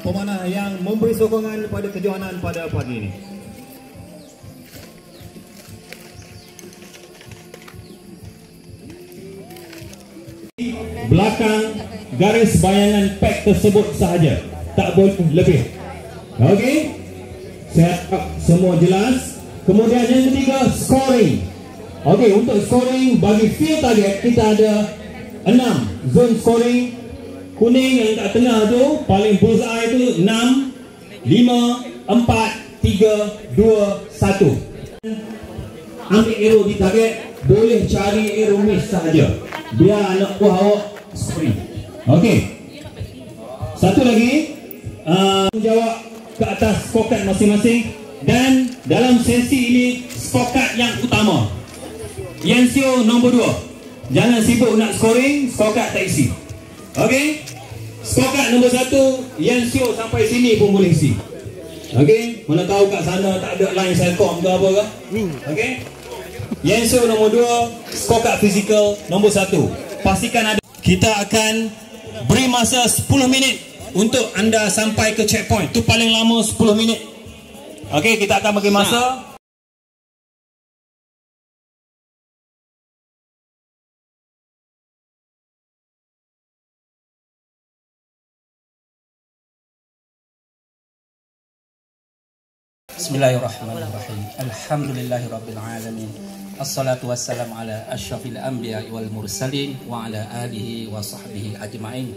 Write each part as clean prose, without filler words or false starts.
pemanah yang memberi sokongan pada kejohanan pada pagi ini. Belakang garis bayangan pek tersebut sahaja, tak boleh lebih. Okey, saya harap semua jelas. Kemudian yang ketiga, scoring. Okey, untuk scoring bagi field target kita ada 6 zone scoring. Kuning yang kat tengah tu paling bullseye tu 6, 5, 4, 3, 2, 1. Ambil arrow di target, boleh cari arrow miss sahaja, biar anak buah awak scoring. Okey, satu lagi, jawab ke atas scorecard masing-masing. Dan dalam sesi ini scorecard yang utama, Yansio nombor 2, jangan sibuk nak scoring, scorecard tak isi. Okey, scorecard nombor 1, Yansio sampai sini pun boleh isi. Okey, mana tahu kat sana tak ada line Celcom ke apa ke. Okey, Yansio nombor 2, scorecard fizikal nombor 1. Pastikan ada. Kita akan beri masa 10 minit untuk anda sampai ke checkpoint. Tu paling lama 10 minit. Okey, kita akan bagi masa. Bismillahirrahmanirrahim. Alhamdulillahirabbil alamin. Assalatu wassalamu ala asyrafil anbiya'i wal mursalin wa ala alihi wa sahbihi ajma'in.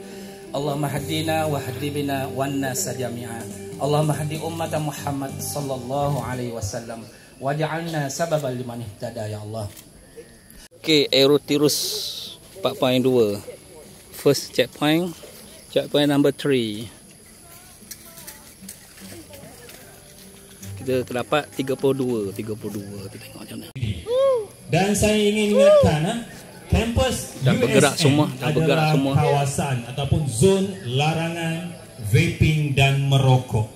Allahumma hadina wa hadibina wan nas jami'a. Allahumma hadi ummat Muhammad sallallahu alaihi wasallam waj'alna sababan liman ihtada ya Allah. Okey, Aerotirus 4.2. First checkpoint number 3. Kita terdapat 32. Kita tengok macam mana. Dan saya ingin ingatkan, kampus dah bergerak semua, adalah kawasan ataupun zon larangan vaping dan merokok.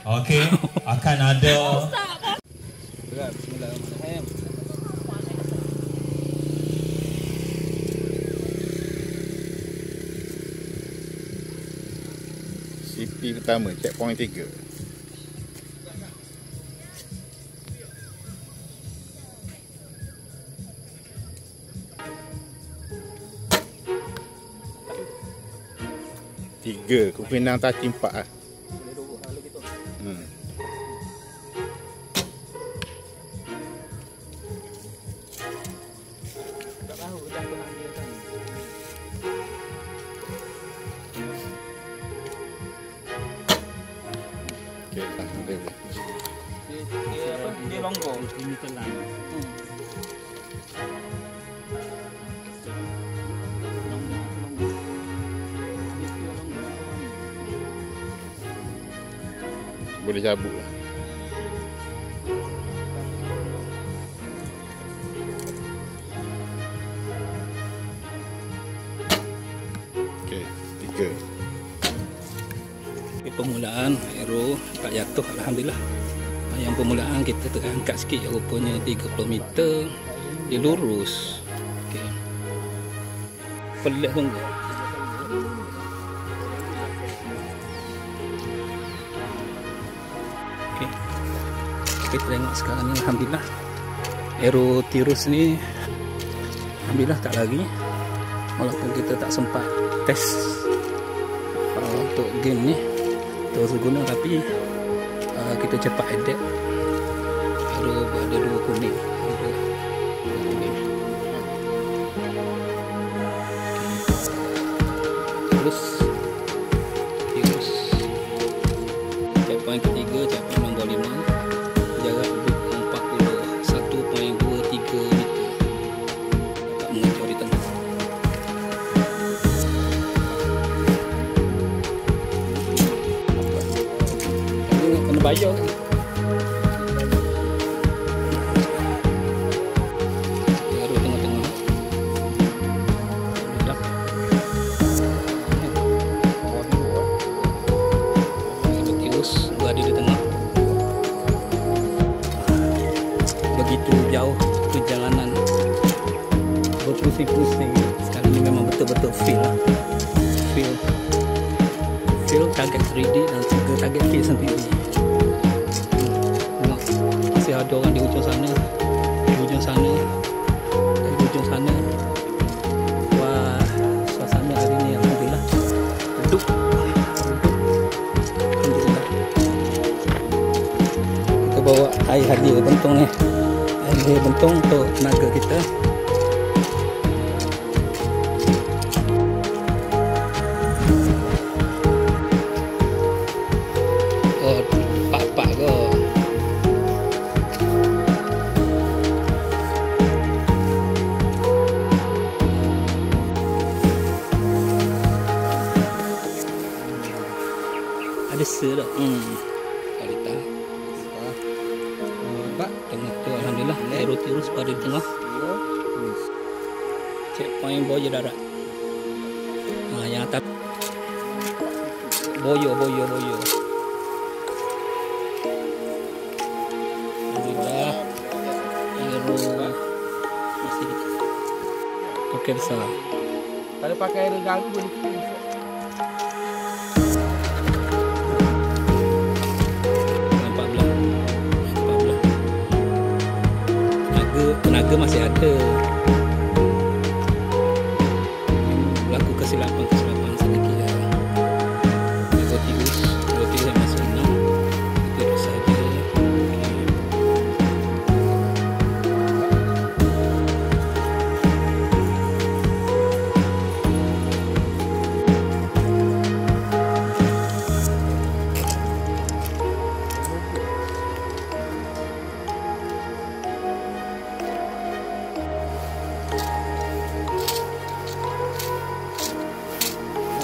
Okey, akan ada Bismillahirrahmanirrahim. CP pertama, checkpoint 3. Tiga, Kupinang Tati 4 lah. Dia longgar. Ini telan. Boleh cabut lah. Okey, 3. Permulaan aero tak jatuh, alhamdulillah. Yang permulaan kita terangkat sikit, rupanya 30 meter dia lurus. Okey, pelik pun. Okey, kita tengok sekarang ni, alhamdulillah Aerotirus ni alhamdulillah tak lari, walaupun kita tak sempat test untuk game ni terus guna, tapi kita cepat adapt. Ada 2 kuning. Terus checkpoint ketiga, checkpoint nombor 5, jarak 41.23 meter, tak mengejar di tengah. Kena bayar kan? Aero tengah-tengah. Dah. Aerotirus berada di tengah. Begitu jauh perjalanan, berpusing-pusing. Sekarang ni memang betul-betul feel lah. Feel target 3D dan 3 target face sendiri. Tengok, masih ada orang di ujung sana, di ujung sana, di ujung sana. Wah, suasana hari ni alhamdulillah redup. Alhamdulillah. Kita bawa air halia bentong ni. Air halia bentong untuk tenaga kita. Ada ser tak? Kalita. Pak, tengok tu alhamdulillah. Tirus pada di tengah. Checkpoint Boyo darat. Yang atas Boyo. Alhamdulillah. Hero masih okey besar. Kalau pakai regal tu boleh kiri. Tenaga masih ada. Berlaku kesilapan sedikit ya. Dua tirus yang masuk 6. Itu terus saja.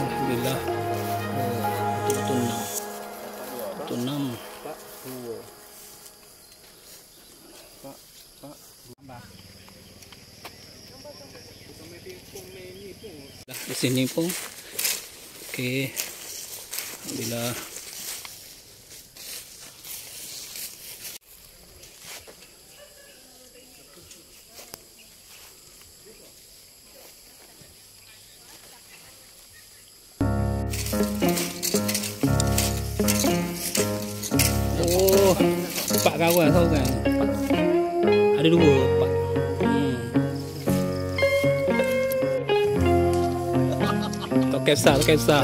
Alhamdulillah. Betul 6. Di sini pun. Okey. Alhamdulillah. Oh, 4 kawan tahu kan? Ada 2, 4. Toket besar.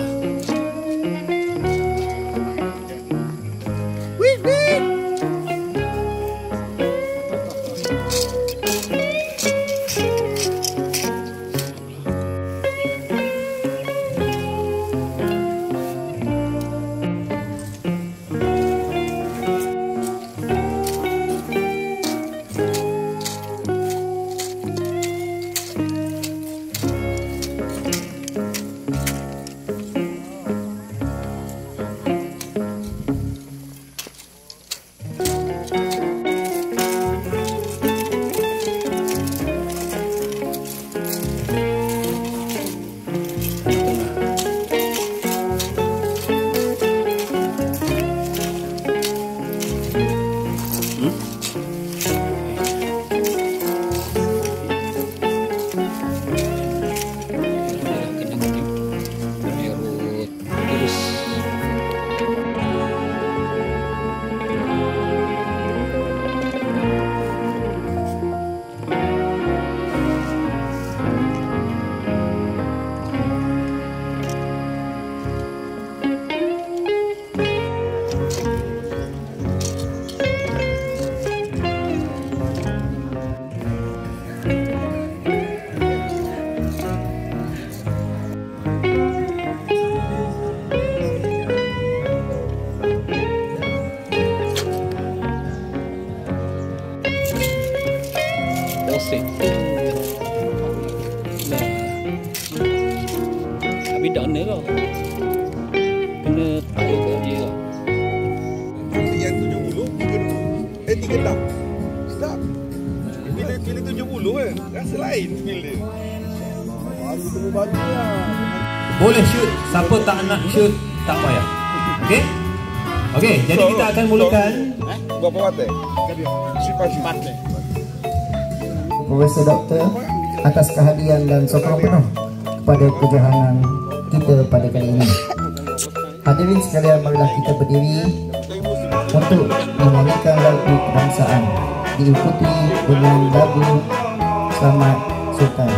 Osik. Tapi dah ni kau. Kena tahu ke dia. Yang 70, 36. Sedap. Bila 70 kan, rasa lain feel dia. Baru temu batu lah. Boleh shoot. Siapa tak nak shoot, tak payah. Okey? Okey, jadi kita akan mulakan. Berapa watt? Sifat. Profesor Doktor atas kehadiran dan sokong penuh kepada kejohanan kita pada kali ini. Hadirin sekalian, marilah kita berdiri untuk menyanyikan lagu kebangsaan diikuti dengan lagu Selamat Sultan.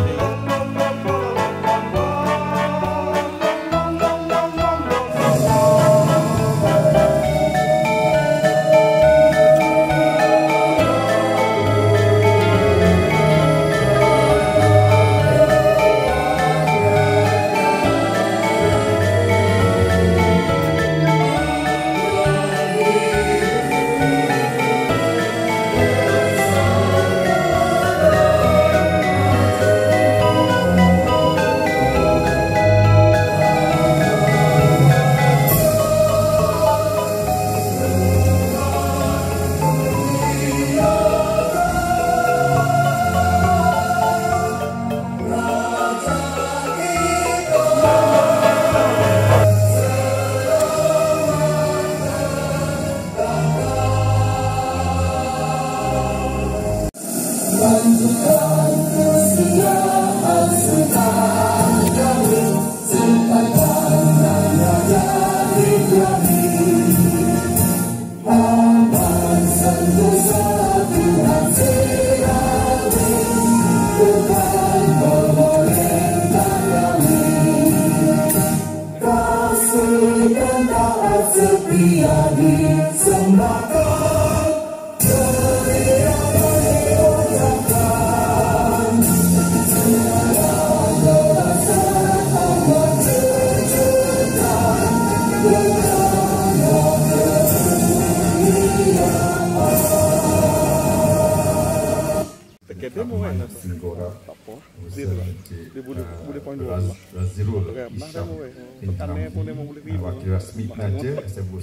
Wakil rasmi pelajar SMU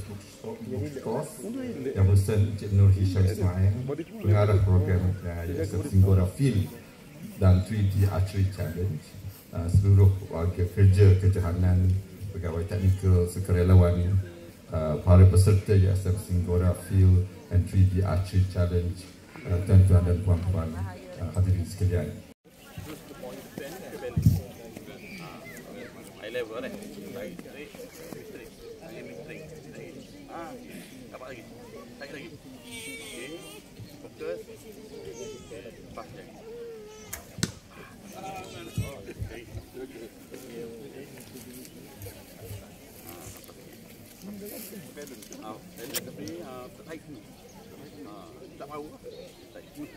yang berusaha Encik Nur Hisham Ismail, pengarah program Yayasan Singgora Field dan 3D Archery Challenge, seluruh warga kerja kejohanan, pegawai teknikal, sukarelawan, para peserta Yayasan Singgora Field and 3D Archery Challenge, tuan-tuan dan puan-puan, hadirin sekalian. Level ni. Dapat lagi. Tarik lagi. Okey. Fokus. Pas je. Tapi tarik sini. Tak tahu. Tarik sini.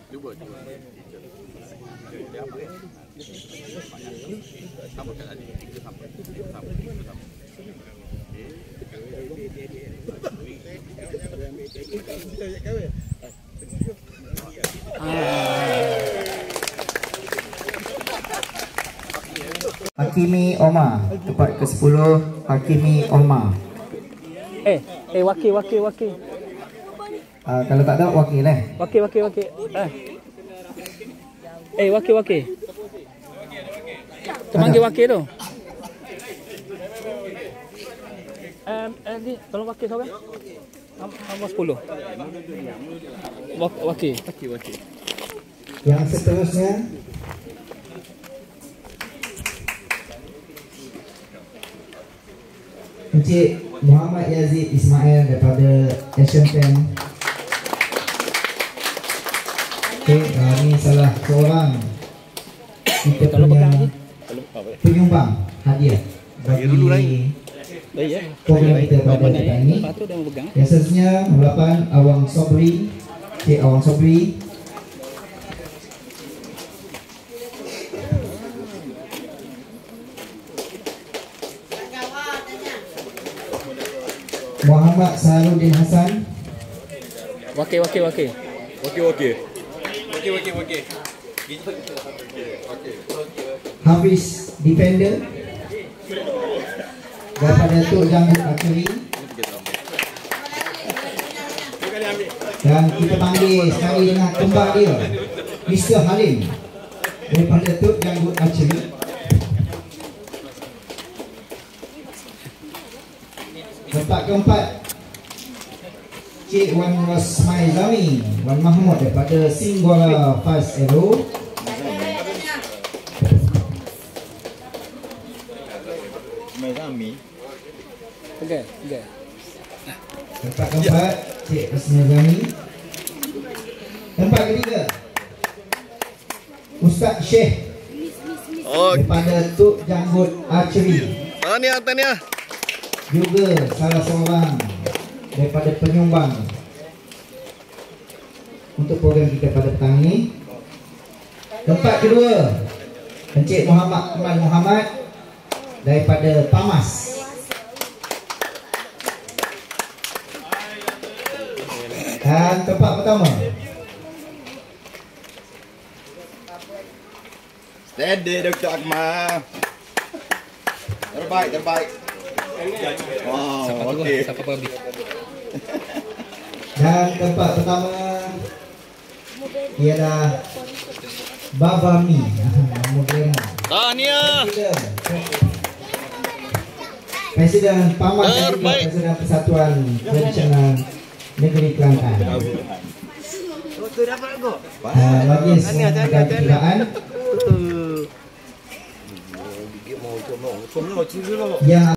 Cuba. Dia apa sama kat tadi. Kita sampai. Hakimi Omar, tempat ke-10 Hakimi Omar. Wakil. Kalau tak ada wakil Wakil. Wakil. Terpanggil wakil tu. Ni tolong wakil seorang. Nombor 10. Wakil. Yang seterusnya Encik Muhammad Yazid Ismail daripada Asian Pen. Ini salah seorang kita punya penyumbang hadiah bagi program kita pada hari ini. Yang seterusnya merupakan Awang Sobri, Cik Awang Sobri. Muhammad Saharudin Hassan. Wakil. Hafiz Defender daripada Tok Janggut Archery. Dan kita panggil sekali dengan kembar dia, Mr. Halim daripada Tok Janggut Archery. Tempat keempat Cik Wan Rosmaizami Wan Mahmud daripada Singgora Fast Aero. Okey. Tempat keempat Cik Rosmaizami. Tempat ketiga Ustaz Syekh daripada Tuk Janggut Archery. Tahniah. Juga salah seorang daripada penyumbang untuk program kita pada petang ini. Tempat kedua Encik Muhammad Kemal Muhammad daripada PAMAS. Dan tempat pertama Steady Dr. Akmal. Terbaik. Oh, okey. Siapa habis? dan tempat pertama ialah Baba Mi. Tahniah. Presiden PAMAS dan juga Presiden Persatuan Tradisional Negeri Kelantan. Lagi semangat kekiraan yang